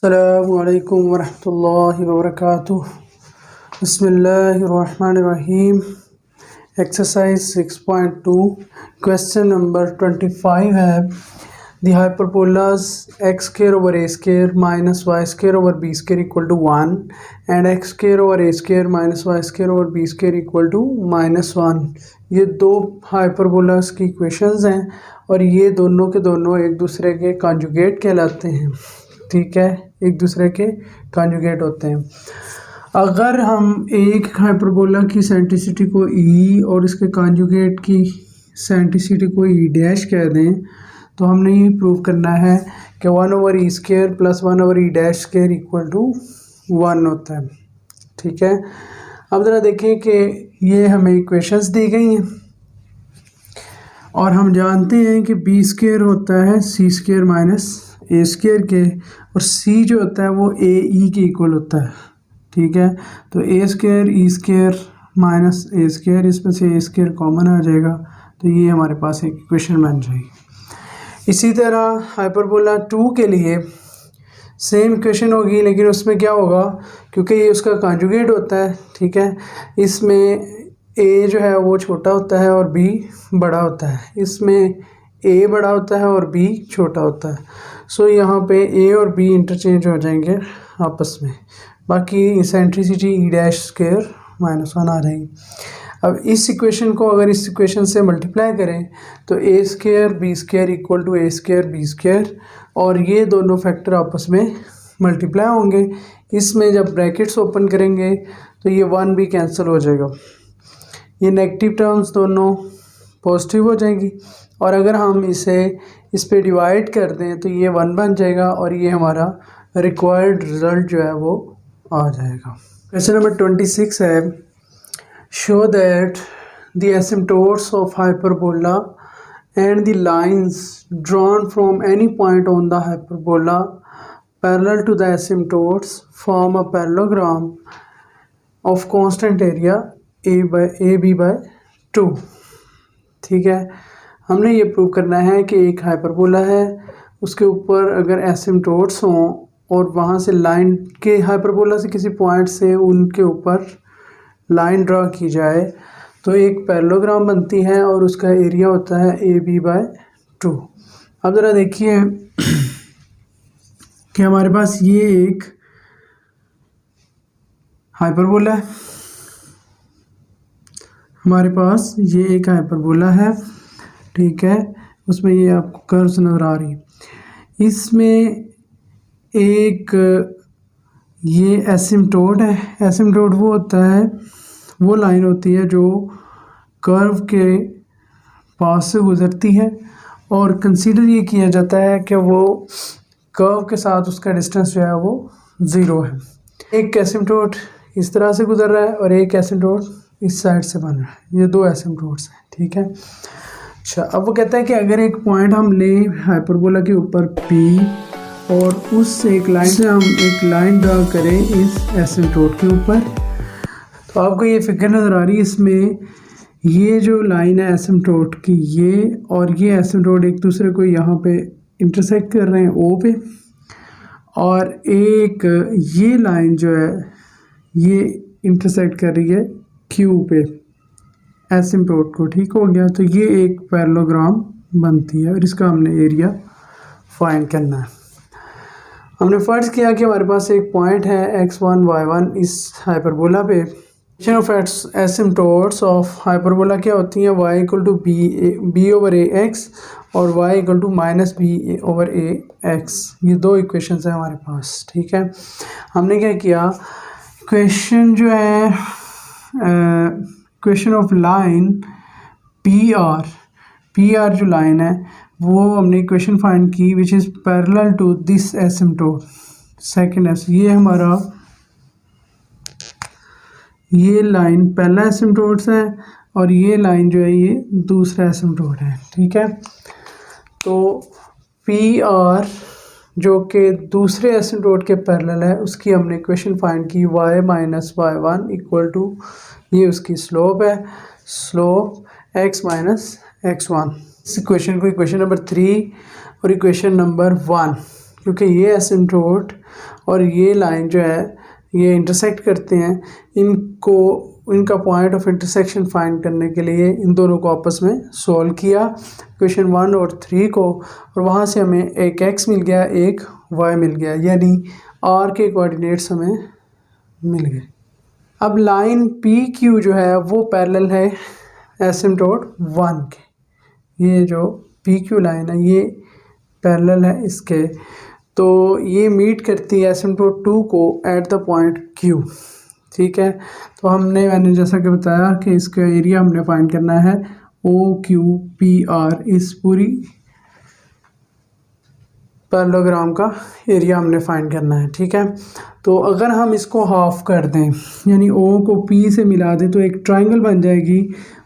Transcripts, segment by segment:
अस्सलामुअलैकुम वरहमतुल्लाहि वबरकातुह। बिस्मिल्लाहिर्रहमानिर्रहीम। एक्सरसाइज 6.2 क्वेश्चन नंबर 25 है the hyperbolas x square over a square minus y square over b square equal to 1 and x square over a square minus y square over b square equal to -1। ये दो hyperbolas की equations हैं और ये दोनों के दोनों एक दूसरे के कॉन्जुगेट कहलाते हैं। ठीक है, एक दूसरे के कॉन्जुगेट होते हैं। अगर हम एक हाइपरबोला की सेंट्रिसिटी को ई और इसके कॉन्जुगेट की सेंट्रिसिटी को ई डैश कह दें तो हमने ये प्रूव करना है कि 1 over e square plus 1 over e dash square equal to 1 होता है। ठीक है, अब ज़रा देखें कि ये हमें इक्वेशंस दी गई हैं और हम जानते हैं कि बी स्क्वायर होता है सी स्क्वायर माइनस ए स्क्वायर के, और सी जो होता है वो ए ई के इक्वल होता है। ठीक है, तो A square E square minus A square, इसमें से ए स्क्वायर कॉमन आ जाएगा तो ये हमारे पास एक इक्वेशन बन जाएगी। इसी तरह हाइपरबोला 2 के लिए सेम इक्वेशन होगी, लेकिन उसमें क्या होगा, क्योंकि ये उसका कॉन्जुगेट होता है। ठीक है, इसमें ए जो है वो छोटा होता है और बी बड़ा होता है, इसमें ए बड़ा होता है और बी छोटा होता है। सो यहाँ पे ए और बी इंटरचेंज हो जाएंगे आपस में, बाकी सेंट्रिसिटी ई डैश स्क्वायर -1 आ जाएगी। अब इस इक्वेशन को अगर इस इक्वेशन से मल्टीप्लाई करें तो A square B square equal to A square B square, और ये दोनों फैक्टर आपस में मल्टीप्लाई होंगे। इसमें जब ब्रैकेट्स ओपन करेंगे तो ये 1 भी कैंसिल हो जाएगा, ये नेगेटिव टर्म्स दोनों पॉजिटिव हो जाएंगी, और अगर हम इसे इस पे डिवाइड कर दें तो ये 1 बन जाएगा और ये हमारा रिक्वायर्ड रिजल्ट जो है वो आ जाएगा। क्वेश्चन नंबर 26 है show that the asymptotes of hyperbola and the lines drawn from any point on the hyperbola parallel to the asymptotes form a parallelogram of constant area A B by 2। ठीक है, हमने ये prove करना है कि एक hyperbola है, उसके ऊपर अगर एसिम्पटोट्स हों और वहाँ से लाइन के हाइपरबोला से किसी पॉइंट से उनके ऊपर लाइन ड्रा की जाए तो एक पैरेललोग्राम बनती है और उसका एरिया होता है ए बी बाय 2। अब ज़रा देखिए कि हमारे पास ये एक हाइपरबोला है, हमारे पास ये एक हाइपरबोला है। ठीक है, उसमें ये आपको कर्व्स नज़र आ रही है। इसमें एक ये एसिम्पटोट है, एसिम्पटोट वो होता है, वो लाइन होती है जो कर्व के पास से गुज़रती है और कंसीडर ये किया जाता है कि वो कर्व के साथ उसका डिस्टेंस जो है वो 0 है। एक एसिम्पटोट इस तरह से गुज़र रहा है और एक एसिम्पटोट इस साइड से बन रहा है, ये 2 एसिम्पटोट्स हैं। ठीक है, अच्छा, अब वो कहता है कि अगर एक पॉइंट हम लें हाइपरबोला के ऊपर P और उस एक लाइन से हम एक लाइन ड्रा करें इस एसिम्पटोट के ऊपर, तो आपको ये फिगर नज़र आ रही है। इसमें ये जो लाइन है एसिम्पटोट की, ये और ये एसिम्पटोट एक दूसरे को यहाँ पे इंटरसेक्ट कर रहे हैं O पे, और एक ये लाइन जो है ये इंटरसेक्ट कर रही है Q पे एसिम्पटोट को। ठीक हो गया, तो ये एक पैरेललोग्राम बनती है और इसका हमने एरिया फाइंड करना है। हमने फर्ज किया कि हमारे पास एक पॉइंट है x1 y1 इस हाइपरबोला पे। ऑफ एसिम्पटोट्स ऑफ हाइपरबोला क्या होती हैं, y equal to b over a x और y equal to minus b over a x. ये दो इक्वेशन है हमारे पास। ठीक है, हमने क्या किया, क्वेश्चन जो है question of line P R जो लाइन है वो हमने इक्वेशन फाइंड की which is parallel to this asymptote second S. ये हमारा ये लाइन पहला एसिम्पटोट है और ये लाइन जो है ये दूसरा एसिम्पटोट है। ठीक है, तो पी आर जो कि दूसरे एसिम्पटोट के पैरेलल है उसकी हमने इक्वेशन फाइंड की y माइनस y1 इक्वल टू, ये उसकी स्लोप है, स्लोप x माइनस x1। इस इक्वेशन को इक्वेशन नंबर 3 और इक्वेशन नंबर 1, क्योंकि ये एसिम्पटोट और ये लाइन जो है ये इंटरसेक्ट करते हैं, इनका पॉइंट ऑफ इंटरसेक्शन फाइंड करने के लिए इन दोनों को आपस में सॉल्व किया क्वेश्चन 1 और 3 को, और वहाँ से हमें एक x मिल गया, एक y मिल गया, यानी r के कोऑर्डिनेट्स हमें मिल गए। अब लाइन पी क्यू जो है वो पैरेलल है एसिम्पटोट 1 के। ये जो पी क्यू लाइन है ये पैरेलल है इसके, तो ये मीट करती है एसिम्पटोट 2 को एट द पॉइंट Q। ठीक है, तो मैंने जैसा कि बताया कि इसका एरिया हमने फाइंड करना है OQPR, इस पूरी पैरेललोग्राम का एरिया हमने फाइंड करना है। ठीक है, तो अगर हम इसको हाफ कर दें यानी O को P से मिला दें तो एक ट्रायंगल बन जाएगी,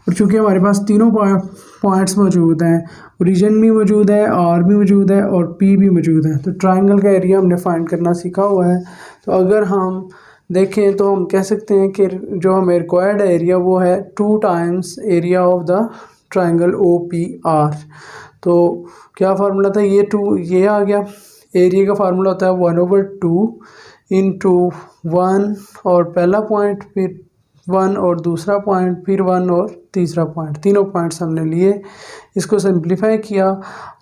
और चूँकि हमारे पास तीनों पॉइंट्स मौजूद हैं, ओरिजिन भी मौजूद है, R भी मौजूद है और P भी मौजूद है, तो ट्रायंगल का एरिया हमने फाइंड करना सीखा हुआ है। तो अगर हम देखें तो हम कह सकते हैं कि जो हमें रिक्वायर्ड एरिया वो है 2 times area of the triangle OPR। तो क्या फार्मूला था, ये आ गया। एरिया का फार्मूला होता है 1/2 इंटू 1 और पहला पॉइंट, फिर 1 और दूसरा पॉइंट, फिर 1 और तीसरा पॉइंट, तीनों पॉइंट्स हमने लिए, इसको सिंप्लीफाई किया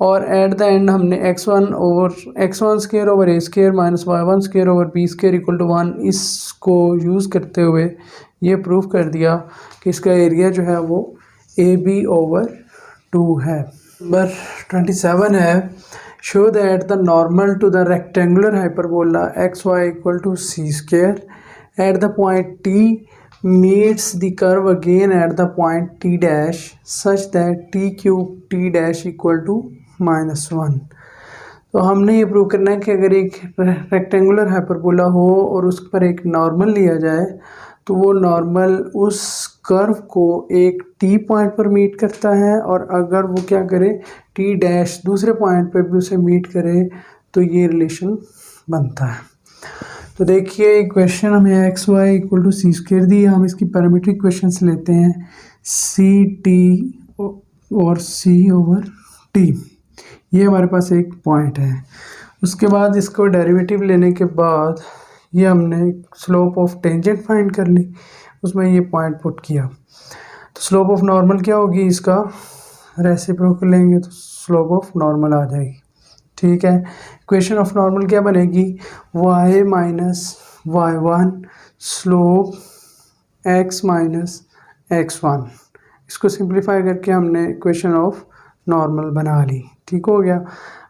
और एट द एंड हमने x1 square over a square minus y1 square over b square equal to 1 इसको यूज़ करते हुए ये प्रूव कर दिया कि इसका एरिया जो है वो AB/2 है। नंबर 27 है, show that the normal to the rectangular hyperbola xy equal to c square at the point T meets the curve again at the point T dash such that T cube T dash equal to -1। तो हमने ये prove करना है कि अगर एक rectangular hyperbola हो और उस पर एक नॉर्मल लिया जाए तो वो नॉर्मल उस कर्व को एक T पॉइंट पर मीट करता है, और अगर वो क्या करे T डैश दूसरे पॉइंट पर भी उसे मीट करे तो ये रिलेशन बनता है। तो देखिए क्वेश्चन हमें xy equal to c square दी है, हम इसकी पैरामीट्रिक इक्वेशंस लेते हैं CT और C/T, ये हमारे पास एक पॉइंट है। उसके बाद इसको डेरिवेटिव लेने के बाद ये हमने स्लोप ऑफ टेंजेंट फाइंड कर ली, उसमें ये पॉइंट पुट किया, तो स्लोप ऑफ नॉर्मल क्या होगी, इसका रेसिप्रोकल लेंगे तो स्लोप ऑफ नॉर्मल आ जाएगी। ठीक है, इक्वेशन ऑफ नॉर्मल क्या बनेगी, y माइनस y1 slope x minus x1। इसको सिंप्लीफाई करके हमने इक्वेशन ऑफ नॉर्मल बना ली। ठीक हो गया।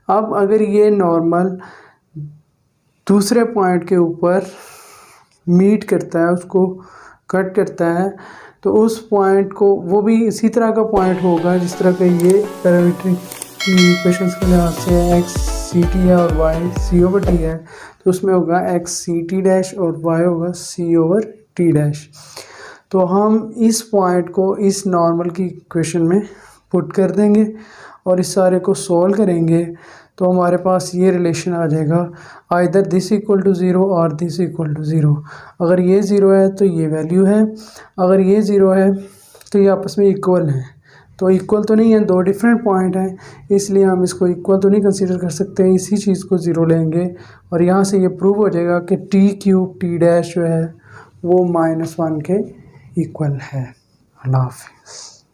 अब अगर ये नॉर्मल दूसरे पॉइंट के ऊपर मीट करता है, उसको कट करता है, तो उस पॉइंट को वो भी इसी तरह का पॉइंट होगा जिस तरह का ये पैरामीट्रिक इक्वेशंस के लिहाज से x CT है और y C/T है, तो उसमें होगा x CT डैश और y होगा C/T डैश। तो हम इस पॉइंट को इस नॉर्मल की इक्वेशन में पुट कर देंगे और इस सारे को सॉल्व करेंगे, तो हमारे पास ये रिलेशन आ जाएगा आइदर दिस इक्वल टू 0 और दिस इक्वल टू 0। अगर ये 0 है तो ये वैल्यू है, अगर ये 0 है तो ये आपस में इक्वल हैं। तो इक्वल तो नहीं है, दो डिफरेंट पॉइंट हैं, इसलिए हम इसको इक्वल तो नहीं कंसीडर कर सकते हैं, इसी चीज़ को 0 लेंगे और यहाँ से ये प्रूव हो जाएगा कि T³ T डैश जो है वो -1 के इक्वल है। अल्लाह हाफिज़।